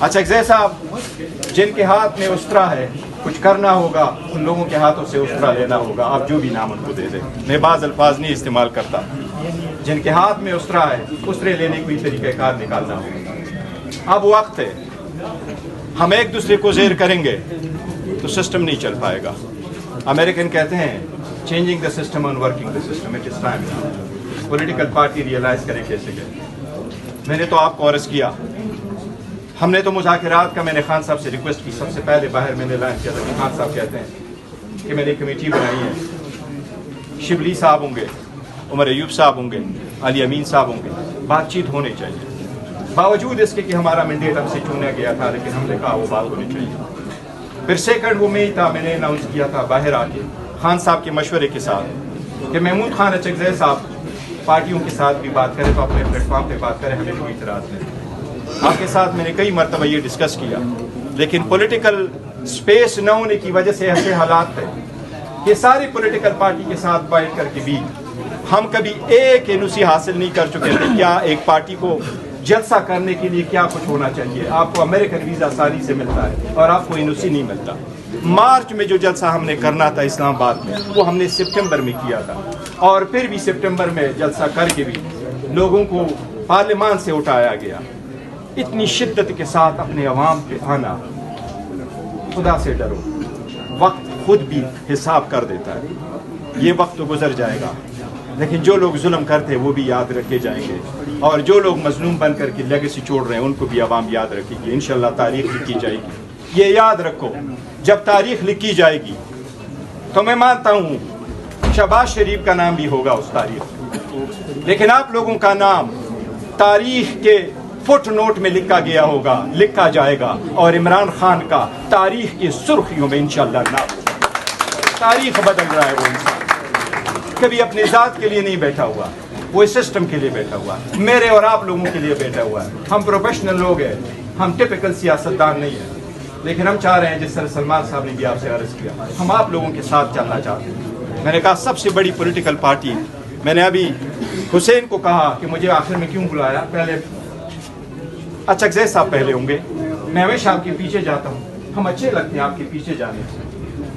اچھا صاحب جن کے ہاتھ میں اسطرا ہے کچھ کرنا ہوگا ان لوگوں کے ہاتھوں سے اسطرا لینا ہوگا. آپ جو بھی نام ان کو دے دیں, میں بعض الفاظ نہیں استعمال کرتا. جن کے ہاتھ میں اسطرا ہے اسطرے لینے کوئی طریقہ کار نکالنا ہوگا. اب وقت ہے, ہم ایک دوسرے کو زیر کریں گے تو سسٹم نہیں چل پائے گا. امریکن کہتے ہیں changing the system and working the system, it is time. Political party realise کریں کیسے گئے. میں نے تو آپ کو عرض کیا, ہم نے تو مذاکرات کا میں نے خان صاحب سے ریکویسٹ کی. سب سے پہلے باہر میں نے اعلان کیا تھا کہ خان صاحب کہتے ہیں کہ میں نے کمیٹی بنائی ہے, شبلی صاحب ہوں گے, عمر ایوب صاحب ہوں گے, علی امین صاحب ہوں گے, بات چیت ہونی چاہیے. باوجود اس کے کہ ہمارا مینڈیٹ ہم سے چنا گیا تھا, لیکن ہم نے کہا وہ بات ہونی چاہیے. پھر سیکنڈ وہ میں ہی تھا, میں نے اناؤنس کیا تھا باہر آ کے خان صاحب کے مشورے کے ساتھ کہ محمود خان اچکزئی صاحب پارٹیوں کے ساتھ بھی بات کریں تو اپنے پلیٹ فارم پہ بات کریں, ہمیں کوئی اعتراض نہیں. آپ کے ساتھ میں نے کئی مرتبہ یہ ڈسکس کیا, لیکن پولیٹیکل سپیس نہ ہونے کی وجہ سے ایسے حالات تھے کہ ساری پولیٹیکل پارٹی کے ساتھ بیٹھ کر کے بھی ہم کبھی ایک NOC حاصل نہیں کر چکے تھے. کیا ایک پارٹی کو جلسہ کرنے کے لیے کیا کچھ ہونا چاہیے. آپ کو امریکن ویزا آسانی سے ملتا ہے اور آپ کو NOC نہیں ملتا. مارچ میں جو جلسہ ہم نے کرنا تھا اسلام آباد میں وہ ہم نے سپٹمبر میں کیا تھا, اور پھر بھی سپٹمبر میں جلسہ کر کے بھی لوگوں کو پارلیمان سے اٹھایا گیا. اتنی شدت کے ساتھ اپنے عوام پہ آنا, خدا سے ڈرو, وقت خود بھی حساب کر دیتا ہے. یہ وقت تو گزر جائے گا, لیکن جو لوگ ظلم کرتے وہ بھی یاد رکھے جائیں گے, اور جو لوگ مظلوم بن کر کے لیگیسی چھوڑ رہے ہیں ان کو بھی عوام یاد رکھے گی. انشاءاللہ تاریخ لکھی جائے گی. یہ یاد رکھو, جب تاریخ لکھی جائے گی تو میں مانتا ہوں شہباز شریف کا نام بھی ہوگا اس تاریخ میں, لیکن آپ لوگوں کا نام تاریخ کے فٹ نوٹ میں لکھا گیا ہوگا, لکھا جائے گا, اور عمران خان کا تاریخ کی سرخیوں میں انشاءاللہ نام ہوگا. تاریخ بدل رہا ہے وہ انسان, کبھی اپنے ذات کے لیے نہیں بیٹھا ہوا, وہ اس سسٹم کے لیے بیٹھا ہوا, میرے اور آپ لوگوں کے لیے بیٹھا ہوا ہے. ہم پروفیشنل لوگ ہیں, ہم ٹپیکل سیاستدان نہیں ہیں, لیکن ہم چاہ رہے ہیں جس طرح سلمان صاحب نے بھی آپ سے عرض کیا, ہم آپ لوگوں کے ساتھ چلنا چاہتے ہیں. میں نے کہا سب سے بڑی پولیٹیکل پارٹی, میں نے ابھی حسین کو کہا کہ مجھے آخر میں کیوں بلایا, پہلے اچکزئی صاحب پہلے ہوں گے, میں ہمیشہ آپ کے پیچھے جاتا ہوں, ہم اچھے لگتے ہیں آپ کے پیچھے جانے سے,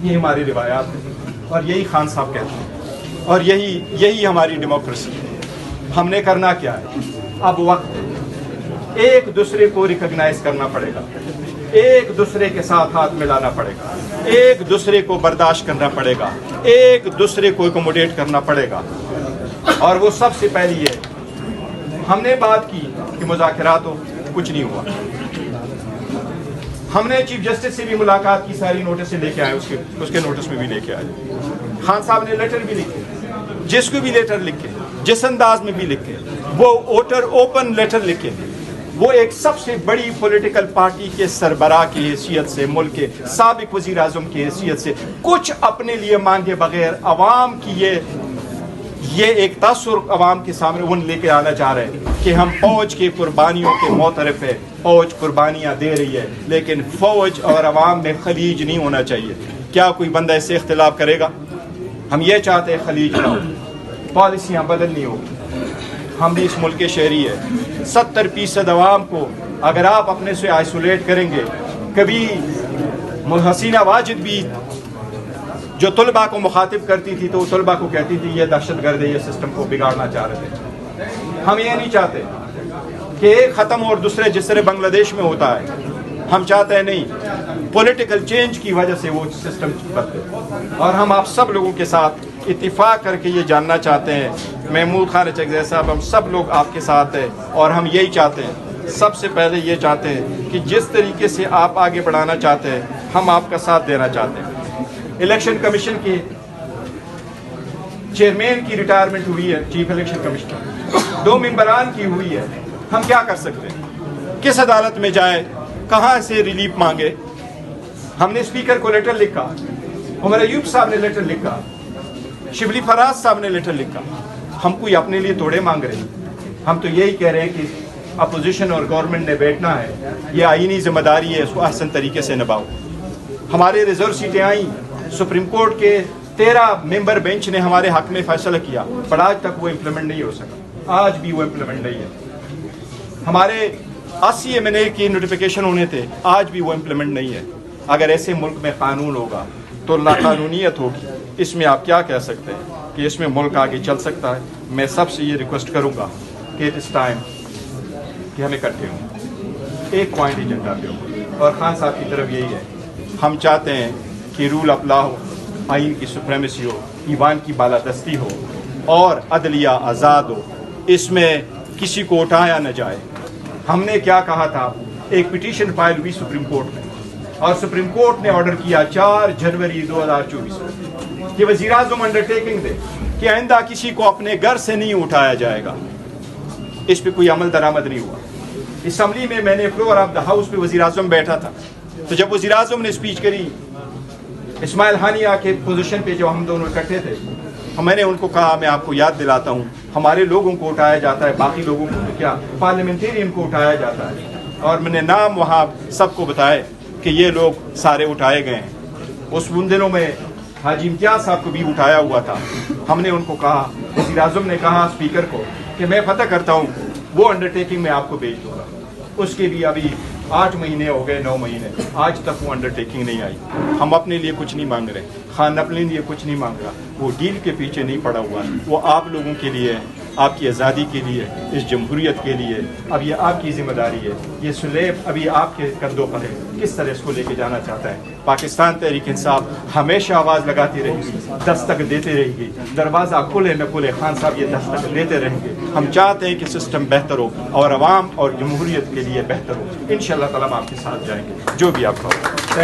یہ ہماری روایات ہیں, اور یہی خان صاحب کہتے ہیں, اور یہی ہماری ڈیموکریسی ہے. ہم نے کرنا کیا ہے, اب وقت ہے, ایک دوسرے کو ریکگنائز کرنا پڑے گا, ایک دوسرے کے ساتھ ہاتھ ملانا پڑے گا, ایک دوسرے کو برداشت کرنا پڑے گا, ایک دوسرے کو ایکوموڈیٹ کرنا پڑے گا. اور وہ سب سے پہلی ہے, ہم نے بات کی کہ مذاکرات ہو, کچھ نہیں ہوا. ہم نے چیف جسٹس سے بھی ملاقات کی, ساری نوٹس سے لے کے آئے, اس کے نوٹس میں بھی لے کے آئے. خان صاحب نے لیٹر بھی لکھے, جس کو بھی لیٹر لکھے, جس انداز میں بھی لکھے, وہ اوپن لیٹر لکھے. وہ ایک سب سے بڑی پولیٹیکل پارٹی کے سربراہ کی حیثیت سے, ملک کے سابق وزیر اعظم کی حیثیت سے, کچھ اپنے لیے مانگے بغیر عوام کی یہ ایک تاثر عوام کے سامنے وہ لے کے آنا چاہ رہے ہیں کہ ہم فوج کی قربانیوں کے معترف ہیں, فوج قربانیاں دے رہی ہے, لیکن فوج اور عوام میں خلیج نہیں ہونا چاہیے. کیا کوئی بندہ اس سے اختلاف کرے گا؟ ہم یہ چاہتے ہیں خلیج نہ ہو, پالیسیاں بدلنی ہوگی. ہم بھی اس ملک کے شہری ہیں, 70% عوام کو اگر آپ اپنے سے آئسولیٹ کریں گے, کبھی حسینہ واجد بھی جو طلباء کو مخاطب کرتی تھی تو طلباء کو کہتی تھی یہ دہشت گرد ہے, یہ سسٹم کو بگاڑنا چاہ رہے تھے. ہم یہ نہیں چاہتے کہ ایک ختم اور دوسرے جس طرح بنگلہ دیش میں ہوتا ہے, ہم چاہتے ہیں نہیں, پولیٹیکل چینج کی وجہ سے وہ سسٹم بدلے. اور ہم آپ سب لوگوں کے ساتھ اتفاق کر کے یہ جاننا چاہتے ہیں, محمود خان اچکزئی صاحب, ہم سب لوگ آپ کے ساتھ ہیں, اور ہم یہی چاہتے ہیں, سب سے پہلے یہ چاہتے ہیں کہ جس طریقے سے آپ آگے بڑھانا چاہتے ہیں ہم آپ کا ساتھ دینا چاہتے ہیں. الیکشن کمیشن کے چیئرمین کی ریٹائرمنٹ ہوئی ہے, چیف الیکشن کمشنر, 2 ممبران کی ہوئی ہے. ہم کیا کر سکتے ہیں, کس عدالت میں جائیں, کہاں سے ریلیف مانگے؟ ہم نے اسپیکر کو لیٹر لکھا, عمر ایوب صاحب نے لیٹر لکھا, شبلی فراز صاحب نے لیٹر لکھا. ہم کوئی اپنے لیے توڑے مانگ رہے ہیں, ہم تو یہی کہہ رہے ہیں کہ اپوزیشن اور گورنمنٹ نے بیٹھنا ہے, یہ آئینی ذمہ داری ہے, اس کو احسن طریقے سے نبھاؤ. ہمارے ریزرو سیٹیں آئیں, سپریم کورٹ کے 13 ممبر بینچ نے ہمارے حق میں فیصلہ کیا, پر آج تک وہ امپلیمنٹ نہیں ہو سکا, آج بھی وہ امپلیمنٹ نہیں ہے. ہمارے 80 MNA کی نوٹیفیکیشن ہونے تھے, آج بھی وہ امپلیمنٹ نہیں ہے. اگر ایسے ملک میں قانون ہوگا تو لاقانونیت ہوگی. اس میں آپ کیا کہہ سکتے ہیں کہ اس میں ملک آگے چل سکتا ہے؟ میں سب سے یہ ریکویسٹ کروں گا کہ اٹس ٹائم کہ ہم اکٹھے ہوں, ایک پوائنٹ ایجنڈا پہ ہوں. اور خان صاحب کی طرف یہی ہے, ہم چاہتے ہیں کہ رول آف لا ہو, آئین کی سپریمیسی ہو, ایوان کی بالادستی ہو اور عدلیہ آزاد ہو. اس میں کسی کو اٹھایا نہ جائے. ہم نے کیا کہا تھا, ایک پٹیشن فائل ہوئی سپریم کورٹ میں اور سپریم کورٹ نے آرڈر کیا 4 جنوری 2024 کہ وزیر اعظم انڈرٹیکنگ دے کہ آئندہ کسی کو اپنے گھر سے نہیں اٹھایا جائے گا. اس پہ کوئی عمل درآمد نہیں ہوا. اسمبلی میں میں نے فلور آف دا ہاؤس پہ وزیر اعظم بیٹھا تھا, تو جب وزیر اعظم نے اسپیچ کری, اسماعیل ہانیہ کے پوزیشن پہ جب ہم دونوں اکٹھے تھے, میں نے ان کو کہا, میں آپ کو یاد دلاتا ہوں, ہمارے لوگوں کو اٹھایا جاتا ہے, باقی لوگوں کو کیا, پارلیمنٹیرین کو اٹھایا جاتا ہے. اور میں نے نام وہاں سب کو بتائے کہ یہ لوگ سارے اٹھائے گئے ہیں. اس ان دنوں میں حاجی امتیاز صاحب کو بھی اٹھایا ہوا تھا. ہم نے ان کو کہا, وزیر اعظم نے کہا اسپیکر کو کہ میں پتہ کرتا ہوں, وہ انڈرٹیکنگ میں آپ کو بھیج دوں گا. اس کے بھی ابھی 8 مہینے ہو گئے, 9 مہینے, آج تک وہ انڈرٹیکنگ نہیں آئی. ہم اپنے لیے کچھ نہیں مانگ رہے, خان اپنے لیے کچھ نہیں مانگ رہا, وہ ڈیل کے پیچھے نہیں پڑا ہوا ہے. وہ آپ لوگوں کے لیے, آپ کی آزادی کے لیے, اس جمہوریت کے لیے. اب یہ آپ کی ذمہ داری ہے, یہ سلیب ابھی آپ کے کندھوں پر ہے, کس طرح اس کو لے کے جانا چاہتا ہے. پاکستان تحریک انصاف ہمیشہ آواز لگاتی رہے گی, دستک دیتے رہے گی. دروازہ کھلے نہ کھلے, خان صاحب یہ دستک دیتے رہیں گے. ہم چاہتے ہیں کہ سسٹم بہتر ہو اور عوام اور جمہوریت کے لیے بہتر ہو. انشاءاللہ تعالیٰ ہم آپ کے ساتھ جائیں گے, جو بھی آپ کا ہو.